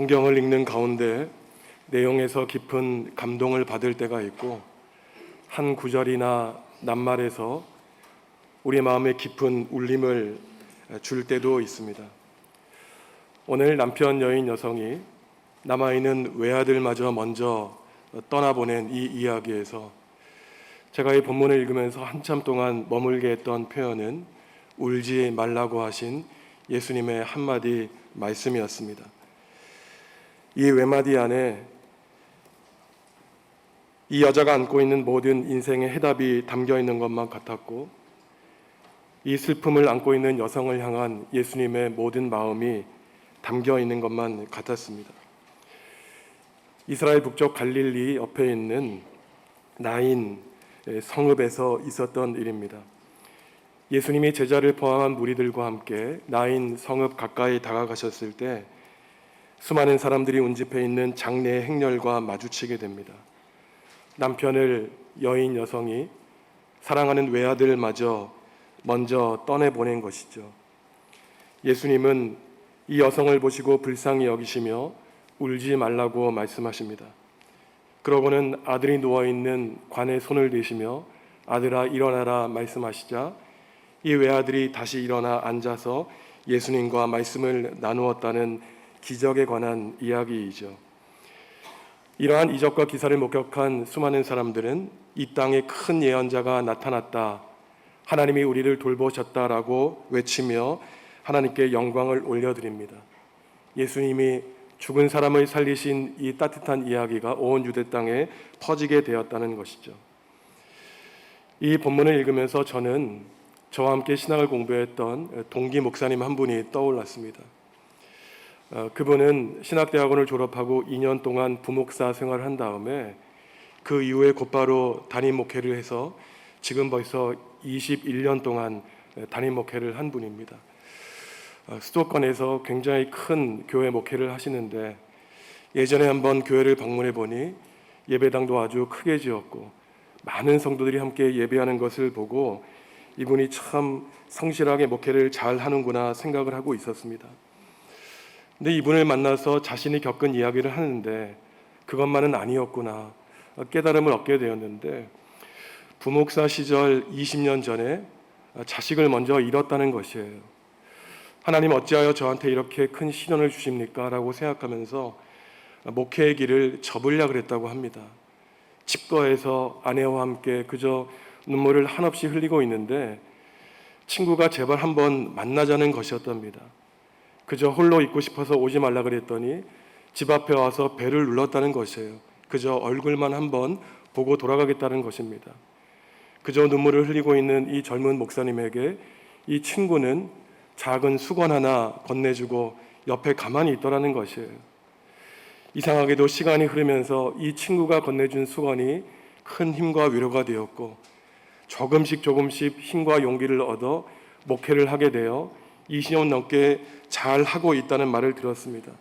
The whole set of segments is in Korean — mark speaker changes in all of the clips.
Speaker 1: 성경을 읽는 가운데 내용에서 깊은 감동을 받을 때가 있고, 한 구절이나 낱말에서 우리 마음에 깊은 울림을 줄 때도 있습니다. 오늘 남편 여인 여성이 남아있는 외아들마저 먼저 떠나보낸 이 이야기에서 제가 이 본문을 읽으면서 한참 동안 머물게 했던 표현은 울지 말라고 하신 예수님의 한마디 말씀이었습니다. 이 외마디 안에 이 여자가 안고 있는 모든 인생의 해답이 담겨 있는 것만 같았고, 이 슬픔을 안고 있는 여성을 향한 예수님의 모든 마음이 담겨 있는 것만 같았습니다. 이스라엘 북쪽 갈릴리 옆에 있는 나인 성읍에서 있었던 일입니다. 예수님이 제자를 포함한 무리들과 함께 나인 성읍 가까이 다가가셨을 때 수많은 사람들이 운집해 있는 장례의 행렬과 마주치게 됩니다. 남편을 여인 여성이 사랑하는 외아들마저 먼저 떠내보낸 것이죠. 예수님은 이 여성을 보시고 불쌍히 여기시며 울지 말라고 말씀하십니다. 그러고는 아들이 누워있는 관에 손을 대시며 아들아 일어나라 말씀하시자 이 외아들이 다시 일어나 앉아서 예수님과 말씀을 나누었다는 기적에 관한 이야기이죠. 이러한 이적과 기사를 목격한 수많은 사람들은 이 땅에 큰 예언자가 나타났다, 하나님이 우리를 돌보셨다라고 외치며 하나님께 영광을 올려드립니다. 예수님이 죽은 사람을 살리신 이 따뜻한 이야기가 온 유대 땅에 퍼지게 되었다는 것이죠. 이 본문을 읽으면서 저는 저와 함께 신학을 공부했던 동기 목사님 한 분이 떠올랐습니다. 그분은 신학대학원을 졸업하고 2년 동안 부목사 생활을 한 다음에 그 이후에 곧바로 담임 목회를 해서 지금 벌써 21년 동안 담임 목회를 한 분입니다. 수도권에서 굉장히 큰 교회 목회를 하시는데 예전에 한번 교회를 방문해 보니 예배당도 아주 크게 지었고 많은 성도들이 함께 예배하는 것을 보고 이분이 참 성실하게 목회를 잘 하는구나 생각을 하고 있었습니다. 근데 이분을 만나서 자신이 겪은 이야기를 하는데 그것만은 아니었구나 깨달음을 얻게 되었는데, 부목사 시절 20년 전에 자식을 먼저 잃었다는 것이에요. 하나님 어찌하여 저한테 이렇게 큰 시련을 주십니까? 라고 생각하면서 목회의 길을 접으려고 그랬다고 합니다. 집거에서 아내와 함께 그저 눈물을 한없이 흘리고 있는데 친구가 제발 한번 만나자는 것이었답니다. 그저 홀로 있고 싶어서 오지 말라 그랬더니 집 앞에 와서 배를 눌렀다는 것이에요. 그저 얼굴만 한번 보고 돌아가겠다는 것입니다. 그저 눈물을 흘리고 있는 이 젊은 목사님에게 이 친구는 작은 수건 하나 건네주고 옆에 가만히 있더라는 것이에요. 이상하게도 시간이 흐르면서 이 친구가 건네준 수건이 큰 힘과 위로가 되었고 조금씩 힘과 용기를 얻어 목회를 하게 되어 20년 넘게 잘 하고 있다는 말을 들었습니다.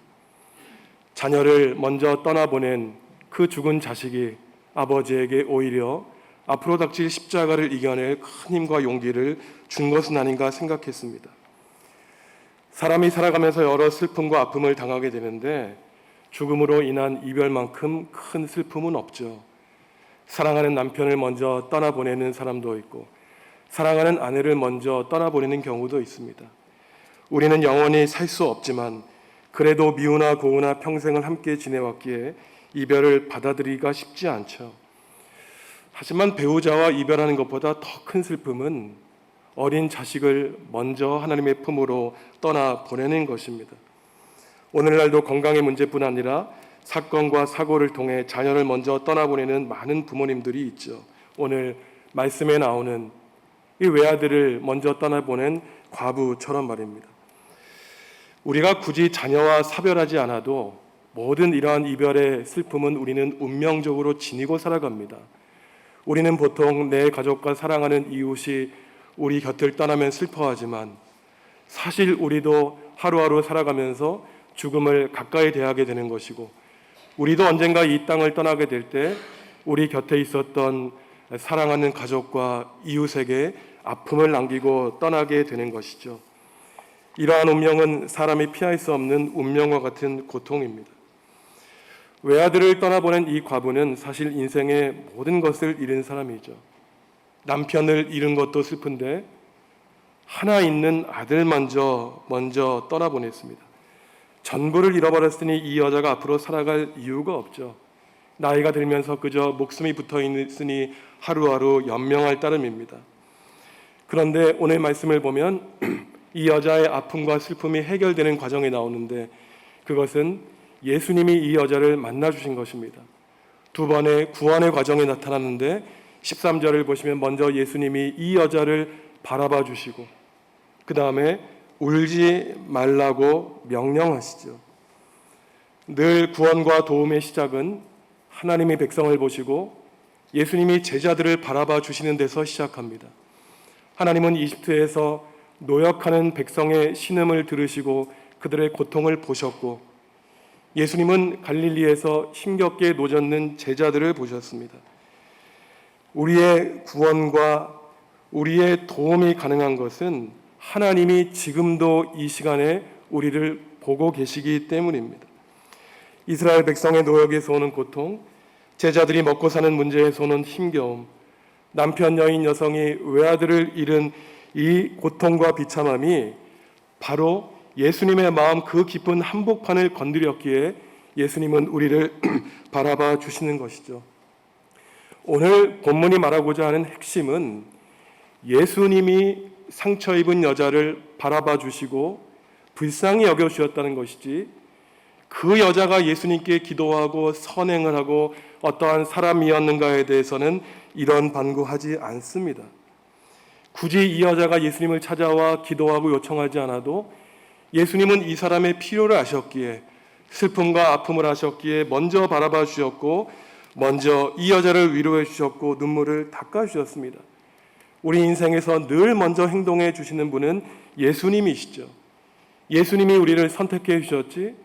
Speaker 1: 자녀를 먼저 떠나보낸 그 죽은 자식이 아버지에게 오히려 앞으로 닥칠 십자가를 이겨낼 큰 힘과 용기를 준 것은 아닌가 생각했습니다. 사람이 살아가면서 여러 슬픔과 아픔을 당하게 되는데 죽음으로 인한 이별만큼 큰 슬픔은 없죠. 사랑하는 남편을 먼저 떠나보내는 사람도 있고 사랑하는 아내를 먼저 떠나보내는 경우도 있습니다. 우리는 영원히 살 수 없지만 그래도 미우나 고우나 평생을 함께 지내왔기에 이별을 받아들이기가 쉽지 않죠. 하지만 배우자와 이별하는 것보다 더 큰 슬픔은 어린 자식을 먼저 하나님의 품으로 떠나보내는 것입니다. 오늘날도 건강의 문제뿐 아니라 사건과 사고를 통해 자녀를 먼저 떠나보내는 많은 부모님들이 있죠. 오늘 말씀에 나오는 이 외아들을 먼저 떠나보낸 과부처럼 말입니다. 우리가 굳이 자녀와 사별하지 않아도 모든 이러한 이별의 슬픔은 우리는 운명적으로 지니고 살아갑니다. 우리는 보통 내 가족과 사랑하는 이웃이 우리 곁을 떠나면 슬퍼하지만 사실 우리도 하루하루 살아가면서 죽음을 가까이 대하게 되는 것이고 우리도 언젠가 이 땅을 떠나게 될 때 우리 곁에 있었던 사랑하는 가족과 이웃에게 아픔을 남기고 떠나게 되는 것이죠. 이러한 운명은 사람이 피할 수 없는 운명과 같은 고통입니다. 외아들을 떠나보낸 이 과부는 사실 인생의 모든 것을 잃은 사람이죠. 남편을 잃은 것도 슬픈데 하나 있는 아들마저 먼저 떠나보냈습니다. 전부를 잃어버렸으니 이 여자가 앞으로 살아갈 이유가 없죠. 나이가 들면서 그저 목숨이 붙어 있으니 하루하루 연명할 따름입니다. 그런데 오늘 말씀을 보면 이 여자의 아픔과 슬픔이 해결되는 과정이 나오는데 그것은 예수님이 이 여자를 만나 주신 것입니다. 두 번의 구원의 과정이 나타났는데 13절을 보시면 먼저 예수님이 이 여자를 바라봐 주시고 그 다음에 울지 말라고 명령하시죠. 늘 구원과 도움의 시작은 하나님의 백성을 보시고 예수님이 제자들을 바라봐 주시는 데서 시작합니다. 하나님은 이집트에서 노역하는 백성의 신음을 들으시고 그들의 고통을 보셨고 예수님은 갈릴리에서 힘겹게 노젓는 제자들을 보셨습니다. 우리의 구원과 우리의 도움이 가능한 것은 하나님이 지금도 이 시간에 우리를 보고 계시기 때문입니다. 이스라엘 백성의 노역에서 오는 고통, 제자들이 먹고 사는 문제에서 오는 힘겨움, 남편 여인 여성이 외아들을 잃은 이 고통과 비참함이 바로 예수님의 마음 그 깊은 한복판을 건드렸기에 예수님은 우리를 바라봐 주시는 것이죠. 오늘 본문이 말하고자 하는 핵심은 예수님이 상처 입은 여자를 바라봐 주시고 불쌍히 여겨 주셨다는 것이지 그 여자가 예수님께 기도하고 선행을 하고 어떠한 사람이었는가에 대해서는 이런 반구하지 않습니다. 굳이 이 여자가 예수님을 찾아와 기도하고 요청하지 않아도 예수님은 이 사람의 필요를 아셨기에 슬픔과 아픔을 아셨기에 먼저 바라봐 주셨고 먼저 이 여자를 위로해 주셨고 눈물을 닦아 주셨습니다. 우리 인생에서 늘 먼저 행동해 주시는 분은 예수님이시죠. 예수님이 우리를 선택해 주셨지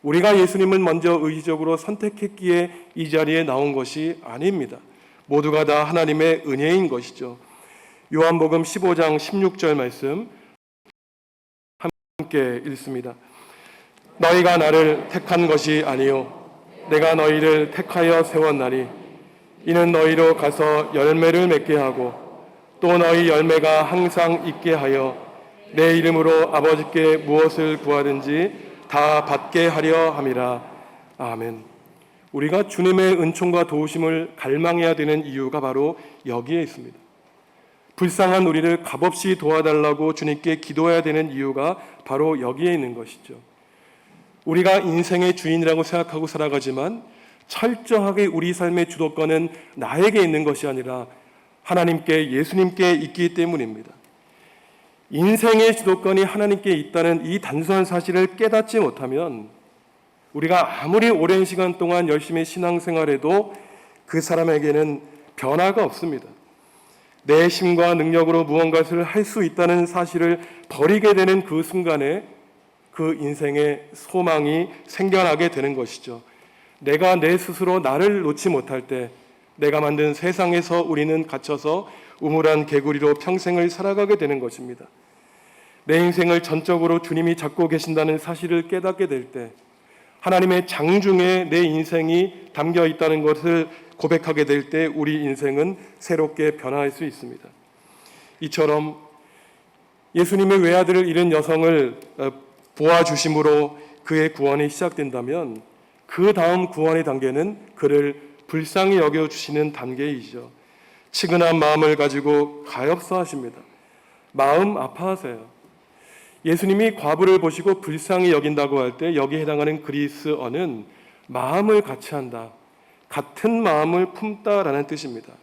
Speaker 1: 우리가 예수님을 먼저 의지적으로 선택했기에 이 자리에 나온 것이 아닙니다. 모두가 다 하나님의 은혜인 것이죠. 요한복음 15장 16절 말씀 함께 읽습니다. 너희가 나를 택한 것이 아니요 내가 너희를 택하여 세웠나니 이는 너희로 가서 열매를 맺게 하고 또 너희 열매가 항상 있게 하여 내 이름으로 아버지께 무엇을 구하든지 다 받게 하려 함이라. 아멘. 우리가 주님의 은총과 도우심을 갈망해야 되는 이유가 바로 여기에 있습니다. 불쌍한 우리를 값없이 도와달라고 주님께 기도해야 되는 이유가 바로 여기에 있는 것이죠. 우리가 인생의 주인이라고 생각하고 살아가지만 철저하게 우리 삶의 주도권은 나에게 있는 것이 아니라 하나님께 예수님께 있기 때문입니다. 인생의 주도권이 하나님께 있다는 이 단순한 사실을 깨닫지 못하면 우리가 아무리 오랜 시간 동안 열심히 신앙생활해도 그 사람에게는 변화가 없습니다. 내 힘과 능력으로 무언가를 할 수 있다는 사실을 버리게 되는 그 순간에 그 인생의 소망이 생겨나게 되는 것이죠. 내가 내 스스로 나를 놓지 못할 때 내가 만든 세상에서 우리는 갇혀서 우물한 개구리로 평생을 살아가게 되는 것입니다. 내 인생을 전적으로 주님이 잡고 계신다는 사실을 깨닫게 될 때 하나님의 장중에 내 인생이 담겨 있다는 것을 고백하게 될 때 우리 인생은 새롭게 변화할 수 있습니다. 이처럼 예수님의 외아들을 잃은 여성을 보아주심으로 그의 구원이 시작된다면 그 다음 구원의 단계는 그를 불쌍히 여겨주시는 단계이죠. 치근한 마음을 가지고 가엾어하십니다. 마음 아파하세요. 예수님이 과부를 보시고 불쌍히 여긴다고 할 때 여기에 해당하는 그리스어는 마음을 같이 한다, 같은 마음을 품다라는 뜻입니다.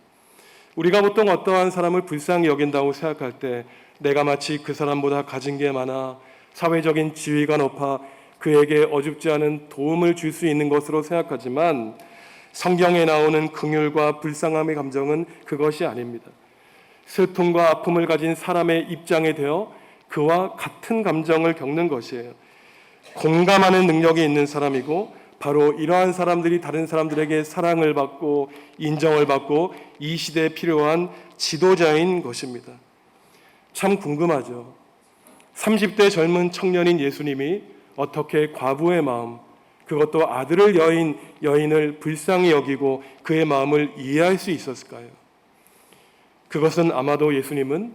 Speaker 1: 우리가 보통 어떠한 사람을 불쌍히 여긴다고 생각할 때 내가 마치 그 사람보다 가진 게 많아 사회적인 지위가 높아 그에게 어줍지 않은 도움을 줄 수 있는 것으로 생각하지만 성경에 나오는 긍휼과 불쌍함의 감정은 그것이 아닙니다. 슬픔과 아픔을 가진 사람의 입장에 대어 그와 같은 감정을 겪는 것이에요. 공감하는 능력이 있는 사람이고 바로 이러한 사람들이 다른 사람들에게 사랑을 받고 인정을 받고 이 시대에 필요한 지도자인 것입니다. 참 궁금하죠. 30대 젊은 청년인 예수님이 어떻게 과부의 마음, 그것도 아들을 여인을 불쌍히 여기고 그의 마음을 이해할 수 있었을까요? 그것은 아마도 예수님은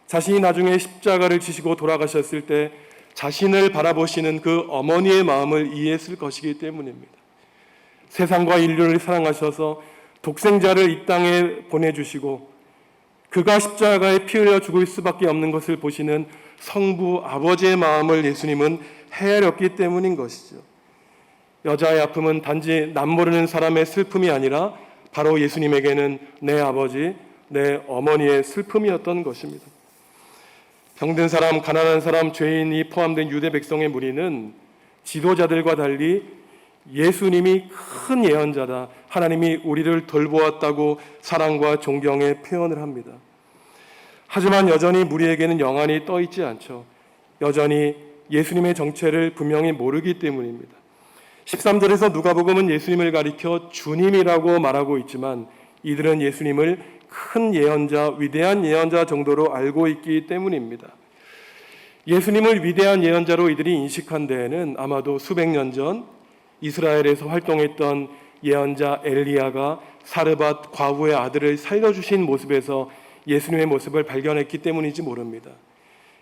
Speaker 1: 자신이 나중에 십자가를 지시고 돌아가셨을 때 자신을 바라보시는 그 어머니의 마음을 이해했을 것이기 때문입니다. 세상과 인류를 사랑하셔서 독생자를 이 땅에 보내주시고 그가 십자가에 피 흘려 죽을 수밖에 없는 것을 보시는 성부 아버지의 마음을 예수님은 헤아렸기 때문인 것이죠. 여자의 아픔은 단지 남 모르는 사람의 슬픔이 아니라 바로 예수님에게는 내 아버지, 내 어머니의 슬픔이었던 것입니다. 병든 사람, 가난한 사람, 죄인이 포함된 유대 백성의 무리는 지도자들과 달리 예수님이 큰 예언자다, 하나님이 우리를 돌보았다고 사랑과 존경에 표현을 합니다. 하지만 여전히 무리에게는 영안이 떠 있지 않죠. 여전히 예수님의 정체를 분명히 모르기 때문입니다. 13절에서 누가복음은 예수님을 가리켜 주님이라고 말하고 있지만 이들은 예수님을 큰 예언자, 위대한 예언자 정도로 알고 있기 때문입니다. 예수님을 위대한 예언자로 이들이 인식한 데에는 아마도 수백 년 전 이스라엘에서 활동했던 예언자 엘리야가 사르밧 과부의 아들을 살려주신 모습에서 예수님의 모습을 발견했기 때문인지 모릅니다.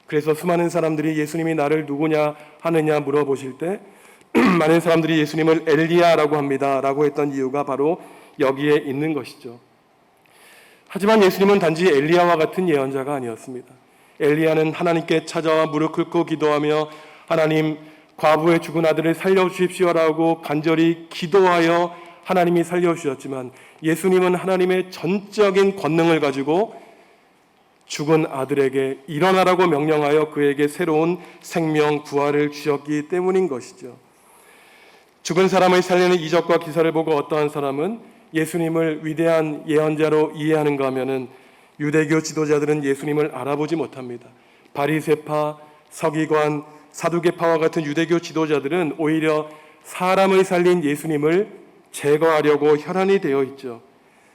Speaker 1: 그래서 수많은 사람들이 예수님이 나를 누구냐 하느냐 물어보실 때 많은 사람들이 예수님을 엘리야라고 합니다 라고 했던 이유가 바로 여기에 있는 것이죠. 하지만 예수님은 단지 엘리야와 같은 예언자가 아니었습니다. 엘리야는 하나님께 찾아와 무릎 꿇고 기도하며 하나님, 과부의 죽은 아들을 살려주십시오라고 간절히 기도하여 하나님이 살려주셨지만 예수님은 하나님의 전적인 권능을 가지고 죽은 아들에게 일어나라고 명령하여 그에게 새로운 생명, 부활을 주셨기 때문인 것이죠. 죽은 사람을 살리는 이적과 기사를 보고 어떠한 사람은 예수님을 위대한 예언자로 이해하는가 하면은 유대교 지도자들은 예수님을 알아보지 못합니다. 바리새파, 서기관, 사두개파와 같은 유대교 지도자들은 오히려 사람을 살린 예수님을 제거하려고 혈안이 되어 있죠.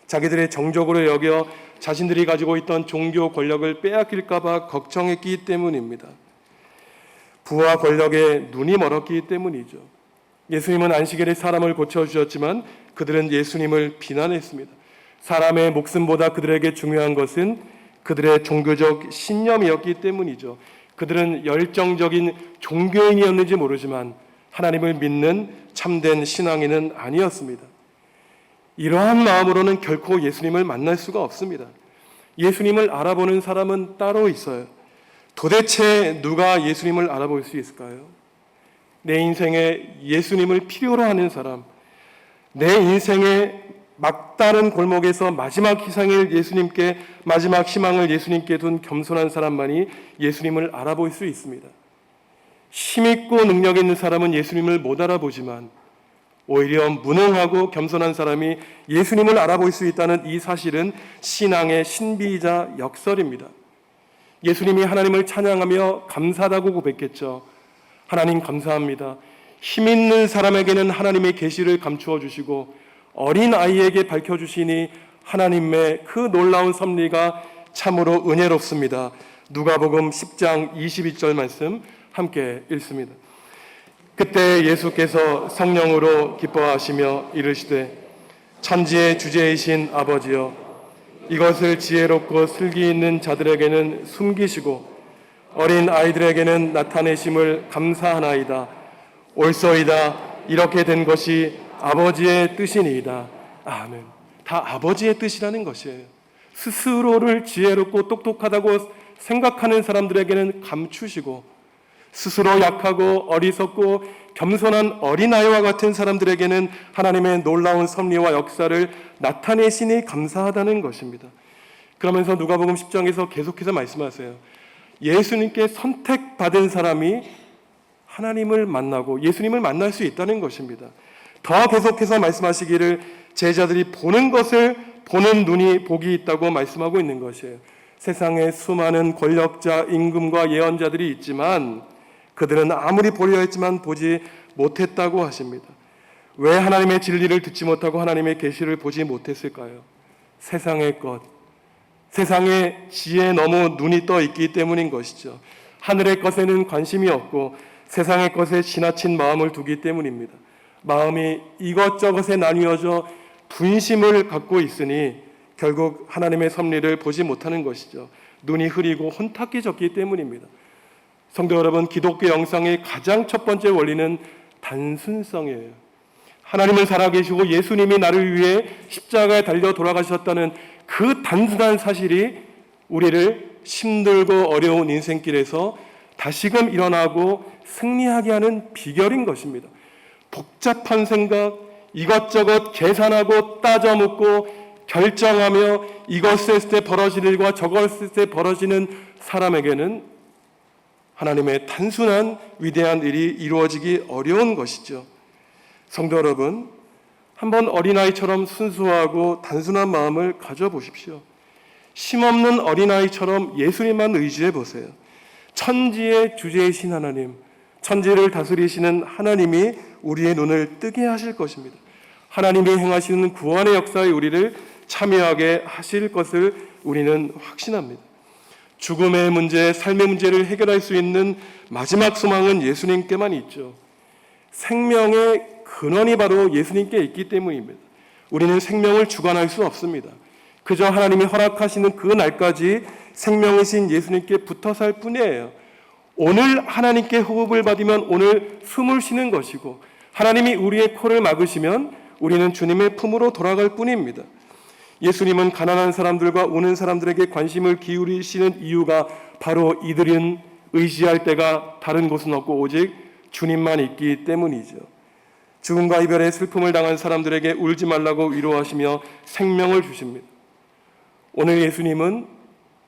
Speaker 1: 자기들의 정적으로 여겨 자신들이 가지고 있던 종교 권력을 빼앗길까 봐 걱정했기 때문입니다. 부와 권력에 눈이 멀었기 때문이죠. 예수님은 안식일에 사람을 고쳐주셨지만 그들은 예수님을 비난했습니다. 사람의 목숨보다 그들에게 중요한 것은 그들의 종교적 신념이었기 때문이죠. 그들은 열정적인 종교인이었는지 모르지만 하나님을 믿는 참된 신앙인은 아니었습니다. 이러한 마음으로는 결코 예수님을 만날 수가 없습니다. 예수님을 알아보는 사람은 따로 있어요. 도대체 누가 예수님을 알아볼 수 있을까요? 내 인생에 예수님을 필요로 하는 사람, 내 인생의 막다른 골목에서 마지막 희생을 예수님께, 마지막 희망을 예수님께 둔 겸손한 사람만이 예수님을 알아볼 수 있습니다. 힘있고 능력 있는 사람은 예수님을 못 알아보지만 오히려 무능하고 겸손한 사람이 예수님을 알아볼 수 있다는 이 사실은 신앙의 신비이자 역설입니다. 예수님이 하나님을 찬양하며 감사하다고 고백했죠. 하나님 감사합니다. 힘 있는 사람에게는 하나님의 계시를 감추어 주시고 어린 아이에게 밝혀주시니 하나님의 그 놀라운 섭리가 참으로 은혜롭습니다. 누가복음 10장 22절 말씀 함께 읽습니다. 그때 예수께서 성령으로 기뻐하시며 이르시되 천지의 주제이신 아버지여, 이것을 지혜롭고 슬기 있는 자들에게는 숨기시고 어린 아이들에게는 나타내심을 감사하나이다. 옳소이다. 이렇게 된 것이 아버지의 뜻이니이다. 아멘. 다 아버지의 뜻이라는 것이에요. 스스로를 지혜롭고 똑똑하다고 생각하는 사람들에게는 감추시고 스스로 약하고 어리석고 겸손한 어린아이와 같은 사람들에게는 하나님의 놀라운 섭리와 역사를 나타내시니 감사하다는 것입니다. 그러면서 누가복음 10장에서 계속해서 말씀하세요. 예수님께 선택받은 사람이 하나님을 만나고 예수님을 만날 수 있다는 것입니다. 더 계속해서 말씀하시기를 제자들이 보는 것을 보는 눈이 복이 있다고 말씀하고 있는 것이에요. 세상에 수많은 권력자, 임금과 예언자들이 있지만 그들은 아무리 보려 했지만 보지 못했다고 하십니다. 왜 하나님의 진리를 듣지 못하고 하나님의 계시를 보지 못했을까요? 세상의 것, 세상의 지혜에 너무 눈이 떠 있기 때문인 것이죠. 하늘의 것에는 관심이 없고 세상의 것에 지나친 마음을 두기 때문입니다. 마음이 이것저것에 나뉘어져 분심을 갖고 있으니 결국 하나님의 섭리를 보지 못하는 것이죠. 눈이 흐리고 혼탁해졌기 때문입니다. 성도 여러분, 기독교 영성의 가장 첫 번째 원리는 단순성이에요. 하나님은 살아계시고 예수님이 나를 위해 십자가에 달려 돌아가셨다는 그 단순한 사실이 우리를 힘들고 어려운 인생길에서 다시금 일어나고 승리하게 하는 비결인 것입니다. 복잡한 생각, 이것저것 계산하고 따져 묻고 결정하며 이것 했을 때 벌어질 일과 저것 했을 때 벌어지는 사람에게는 하나님의 단순한 위대한 일이 이루어지기 어려운 것이죠. 성도 여러분, 한번 어린아이처럼 순수하고 단순한 마음을 가져보십시오. 힘없는 어린아이처럼 예수님만 의지해 보세요. 천지의 주제이신 하나님, 천지를 다스리시는 하나님이 우리의 눈을 뜨게 하실 것입니다. 하나님이 행하시는 구원의 역사에 우리를 참여하게 하실 것을 우리는 확신합니다. 죽음의 문제, 삶의 문제를 해결할 수 있는 마지막 소망은 예수님께만 있죠. 생명의 근원이 바로 예수님께 있기 때문입니다. 우리는 생명을 주관할 수 없습니다. 그저 하나님이 허락하시는 그 날까지 생명이신 예수님께 붙어 살 뿐이에요. 오늘 하나님께 호흡을 받으면 오늘 숨을 쉬는 것이고, 하나님이 우리의 코를 막으시면 우리는 주님의 품으로 돌아갈 뿐입니다. 예수님은 가난한 사람들과 우는 사람들에게 관심을 기울이시는 이유가 바로 이들은 의지할 데가 다른 곳은 없고 오직 주님만 있기 때문이죠. 죽음과 이별의 슬픔을 당한 사람들에게 울지 말라고 위로하시며 생명을 주십니다. 오늘 예수님은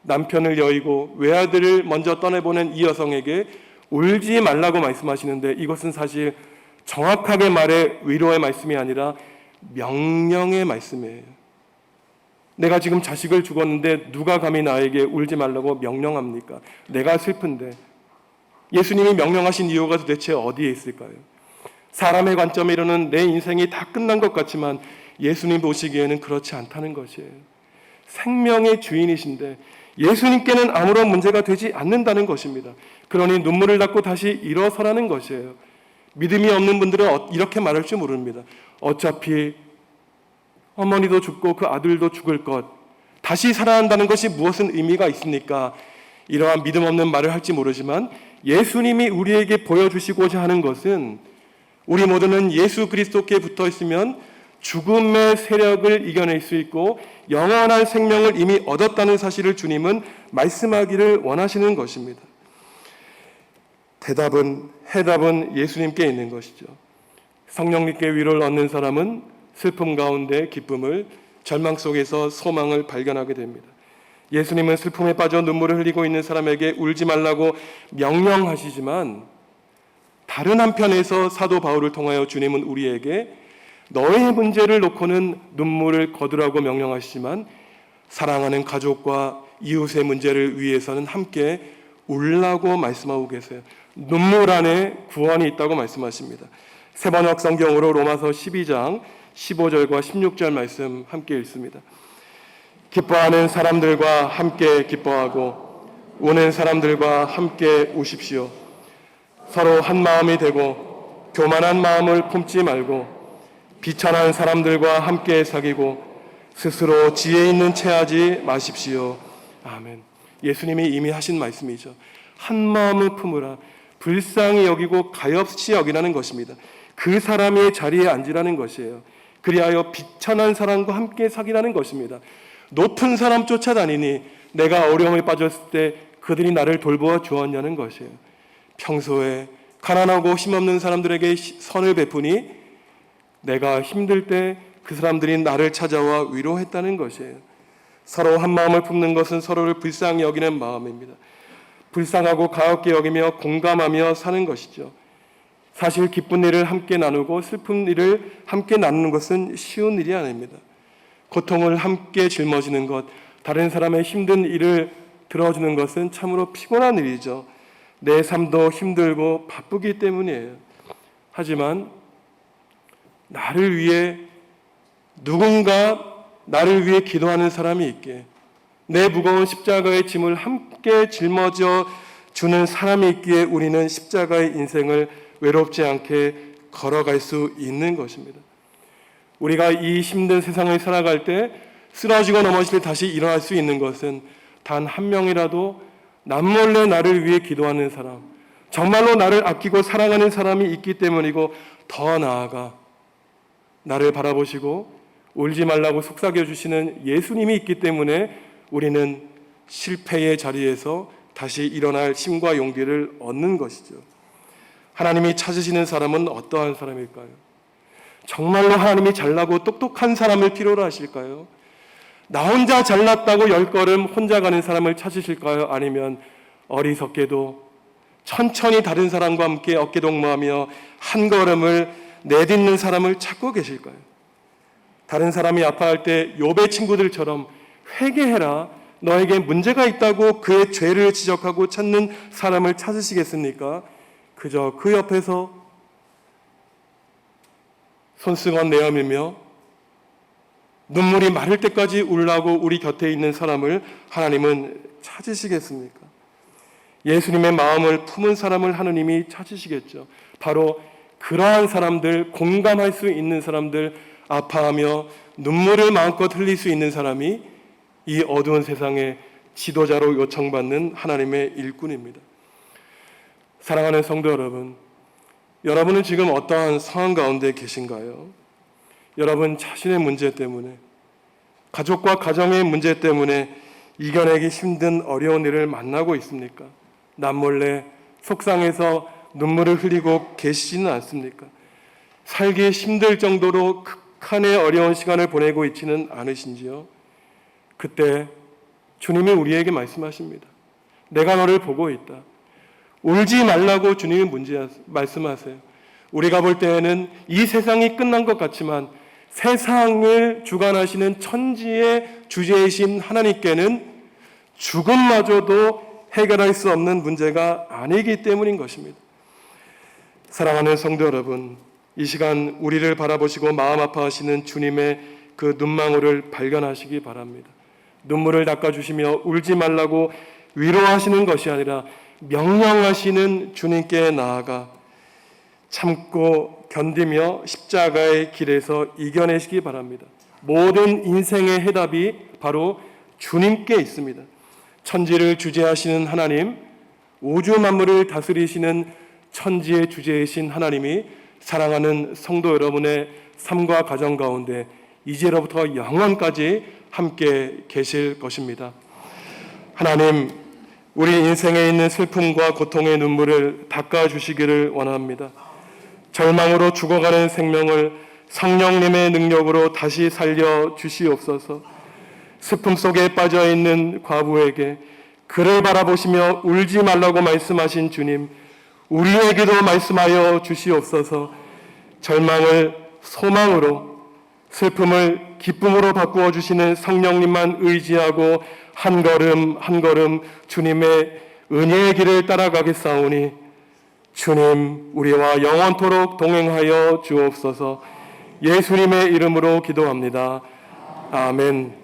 Speaker 1: 남편을 여의고 외아들을 먼저 떠내보낸 이 여성에게 울지 말라고 말씀하시는데, 이것은 사실 정확하게 말해 위로의 말씀이 아니라 명령의 말씀이에요. 내가 지금 자식을 죽었는데 누가 감히 나에게 울지 말라고 명령합니까? 내가 슬픈데. 예수님이 명령하신 이유가 도대체 어디에 있을까요? 사람의 관점으로는 내 인생이 다 끝난 것 같지만 예수님 보시기에는 그렇지 않다는 것이에요. 생명의 주인이신데 예수님께는 아무런 문제가 되지 않는다는 것입니다. 그러니 눈물을 닦고 다시 일어서라는 것이에요. 믿음이 없는 분들은 이렇게 말할 줄 모릅니다. 어차피 어머니도 죽고 그 아들도 죽을 것, 다시 살아난다는 것이 무엇은 의미가 있습니까? 이러한 믿음 없는 말을 할지 모르지만 예수님이 우리에게 보여주시고자 하는 것은, 우리 모두는 예수 그리스도께 붙어 있으면 죽음의 세력을 이겨낼 수 있고 영원한 생명을 이미 얻었다는 사실을 주님은 말씀하기를 원하시는 것입니다. 해답은 예수님께 있는 것이죠. 성령님께 위로를 얻는 사람은 슬픔 가운데 기쁨을, 절망 속에서 소망을 발견하게 됩니다. 예수님은 슬픔에 빠져 눈물을 흘리고 있는 사람에게 울지 말라고 명령하시지만, 다른 한편에서 사도 바울을 통하여 주님은 우리에게 너의 문제를 놓고는 눈물을 거두라고 명령하시지만 사랑하는 가족과 이웃의 문제를 위해서는 함께 울라고 말씀하고 계세요. 눈물 안에 구원이 있다고 말씀하십니다. 세번역 성경으로 로마서 12장 15절과 16절 말씀 함께 읽습니다. 기뻐하는 사람들과 함께 기뻐하고 우는 사람들과 함께 우십시오. 서로 한 마음이 되고 교만한 마음을 품지 말고 비천한 사람들과 함께 사귀고 스스로 지혜 있는 채 하지 마십시오. 아멘. 예수님이 이미 하신 말씀이죠. 한 마음을 품으라. 불쌍히 여기고 가엾이 여기라는 것입니다. 그 사람의 자리에 앉으라는 것이에요. 그리하여 비천한 사람과 함께 사귀라는 것입니다. 높은 사람 쫓아다니니 내가 어려움에 빠졌을 때 그들이 나를 돌보아 주었냐는 것이에요. 평소에 가난하고 힘없는 사람들에게 선을 베푸니 내가 힘들 때 그 사람들이 나를 찾아와 위로했다는 것이에요. 서로 한 마음을 품는 것은 서로를 불쌍히 여기는 마음입니다. 불쌍하고 가볍게 여기며 공감하며 사는 것이죠. 사실 기쁜 일을 함께 나누고 슬픈 일을 함께 나누는 것은 쉬운 일이 아닙니다. 고통을 함께 짊어지는 것, 다른 사람의 힘든 일을 들어주는 것은 참으로 피곤한 일이죠. 내 삶도 힘들고 바쁘기 때문이에요. 하지만 나를 위해 누군가 나를 위해 기도하는 사람이 있게, 내 무거운 십자가의 짐을 함께 짊어져 주는 사람이 있기에 우리는 십자가의 인생을 외롭지 않게 걸어갈 수 있는 것입니다. 우리가 이 힘든 세상을 살아갈 때 쓰러지고 넘어질 때 다시 일어날 수 있는 것은 단 한 명이라도 남몰래 나를 위해 기도하는 사람, 정말로 나를 아끼고 사랑하는 사람이 있기 때문이고, 더 나아가 나를 바라보시고 울지 말라고 속삭여 주시는 예수님이 있기 때문에 우리는 실패의 자리에서 다시 일어날 힘과 용기를 얻는 것이죠. 하나님이 찾으시는 사람은 어떠한 사람일까요? 정말로 하나님이 잘나고 똑똑한 사람을 필요로 하실까요? 나 혼자 잘났다고 10걸음 혼자 가는 사람을 찾으실까요? 아니면 어리석게도 천천히 다른 사람과 함께 어깨동무하며 한 걸음을 내딛는 사람을 찾고 계실까요? 다른 사람이 아파할 때 욥의 친구들처럼 회개해라, 너에게 문제가 있다고 그의 죄를 지적하고 찾는 사람을 찾으시겠습니까? 그저 그 옆에서 손수건 내어밀며 눈물이 마를 때까지 울라고 우리 곁에 있는 사람을 하나님은 찾으시겠습니까? 예수님의 마음을 품은 사람을 하느님이 찾으시겠죠. 바로 그러한 사람들, 공감할 수 있는 사람들, 아파하며 눈물을 마음껏 흘릴 수 있는 사람이 이 어두운 세상의 지도자로 요청받는 하나님의 일꾼입니다. 사랑하는 성도 여러분, 여러분은 지금 어떠한 상황 가운데 계신가요? 여러분 자신의 문제 때문에, 가족과 가정의 문제 때문에 이겨내기 힘든 어려운 일을 만나고 있습니까? 남몰래 속상해서 눈물을 흘리고 계시지는 않습니까? 살기 힘들 정도로 극한의 어려운 시간을 보내고 있지는 않으신지요? 그때 주님이 우리에게 말씀하십니다. 내가 너를 보고 있다. 울지 말라고 주님이 말씀하세요. 우리가 볼 때에는 이 세상이 끝난 것 같지만 세상을 주관하시는 천지의 주제이신 하나님께는 죽음마저도 해결할 수 없는 문제가 아니기 때문인 것입니다. 사랑하는 성도 여러분, 이 시간 우리를 바라보시고 마음 아파하시는 주님의 그 눈망울을 발견하시기 바랍니다. 눈물을 닦아주시며 울지 말라고 위로하시는 것이 아니라 명령하시는 주님께 나아가 참고 견디며 십자가의 길에서 이겨내시기 바랍니다. 모든 인생의 해답이 바로 주님께 있습니다. 천지를 주재하시는 하나님, 우주 만물을 다스리시는 천지의 주재이신 하나님이 사랑하는 성도 여러분의 삶과 가정 가운데 이제로부터 영원까지 함께 계실 것입니다. 하나님, 우리 인생에 있는 슬픔과 고통의 눈물을 닦아주시기를 원합니다. 절망으로 죽어가는 생명을 성령님의 능력으로 다시 살려 주시옵소서. 슬픔 속에 빠져있는 과부에게 그를 바라보시며 울지 말라고 말씀하신 주님, 우리에게도 말씀하여 주시옵소서. 절망을 소망으로, 슬픔을 기쁨으로 바꾸어 주시는 성령님만 의지하고 한 걸음 한 걸음 주님의 은혜의 길을 따라가겠사오니 주님, 우리와 영원토록 동행하여 주옵소서. 예수님의 이름으로 기도합니다. 아멘.